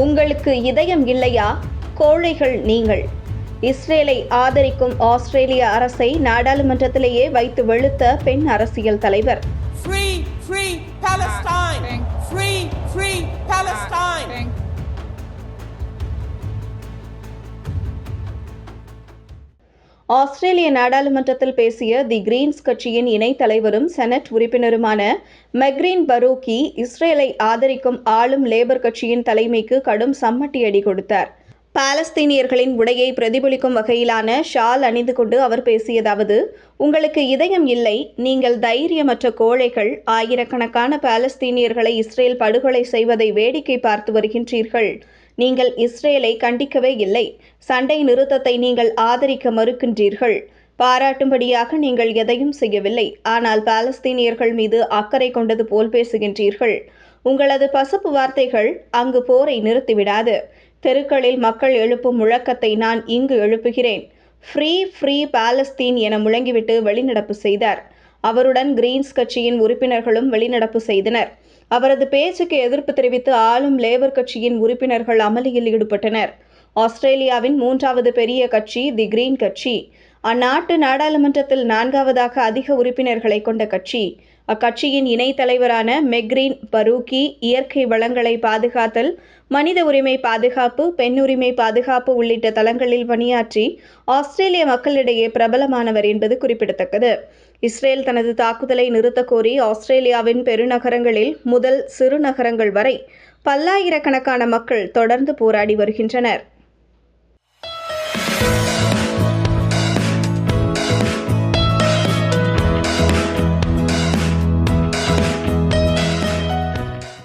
உங்களுக்கு இதயம் இல்லையா? கோழைகள் நீங்கள். இஸ்ரேலை ஆதரிக்கும் ஆஸ்திரேலிய அரசை நாடாளுமன்றத்திலேயே வைத்து வெளுத்த பெண் அரசியல் தலைவர். Free, free Palestine! Free, free Palestine! ஆஸ்திரேலிய நாடாளுமன்றத்தில் பேசிய தி கிரீன்ஸ் கட்சியின் இணைத் தலைவரும் செனட் உறுப்பினருமான மெக்ரீன் பரூக்கி இஸ்ரேலை ஆதரிக்கும் ஆளும் லேபர் கட்சியின் தலைமைக்கு கடும் சம்மட்டியடி கொடுத்தார். பாலஸ்தீனியர்களின் உடையை பிரதிபலிக்கும் வகையிலான ஷால் அணிந்து கொண்டு அவர் பேசியதாவது: உங்களுக்கு இதயம் இல்லை, நீங்கள் தைரியமற்ற கோழைகள். ஆயிரக்கணக்கான பாலஸ்தீனியர்களை இஸ்ரேல் படுகொலை செய்வதை வேடிக்கை பார்த்து வருகின்றீர்கள். நீங்கள் இஸ்ரேலை கண்டிக்கவே இல்லை. சண்டை நிறுத்தத்தை நீங்கள் ஆதரிக்க மறுக்கின்றீர்கள். பாராட்டும்படியாக நீங்கள் எதையும் செய்யவில்லை. ஆனால் பாலஸ்தீனியர்கள் மீது அக்கறை கொண்டது போல் பேசுகின்றீர்கள். உங்களது பசப்பு வார்த்தைகள் அங்கு போரை நிறுத்திவிடாது. தெருக்களில் மக்கள் எழுப்பும் முழக்கத்தை நான் இங்கு எழுப்புகிறேன். ஃப்ரீ ஃப்ரீ பாலஸ்தீன் என முழங்கிவிட்டு வெளிநடப்பு செய்தார். அவருடன் கிரீன்ஸ் கட்சியின் உறுப்பினர்களும் வெளிநடப்பு செய்தனர். அவரது பேச்சுக்கு எதிர்ப்பு தெரிவித்து ஆளும் லேபர் கட்சியின் உறுப்பினர்கள் அமளியில் ஈடுபட்டனர். ஆஸ்திரேலியாவின் 3வது பெரிய கட்சி தி கிரீன் கட்சி. அந்நாட்டு நாடாளுமன்றத்தில் 4வதாக அதிக உறுப்பினர்களை கொண்ட கட்சி. அக்கட்சியின் இணைத் தலைவரான மெக்ரீன் பரூக்கி இயற்கை வளங்களை பாதுகாத்தல், மனித உரிமை பாதுகாப்பு, பெண் உரிமை பாதுகாப்பு உள்ளிட்ட தளங்களில் பணியாற்றி ஆஸ்திரேலிய மக்களிடையே பிரபலமானவர் என்பது குறிப்பிடத்தக்கது. இஸ்ரேல் தனது தாக்குதலை நிறுத்தக் கோரி ஆஸ்திரேலியாவின் பெருநகரங்களில் முதல் சிறு நகரங்கள் வரை பல்லாயிரக்கணக்கான மக்கள் தொடர்ந்து போராடி வருகின்றனர்.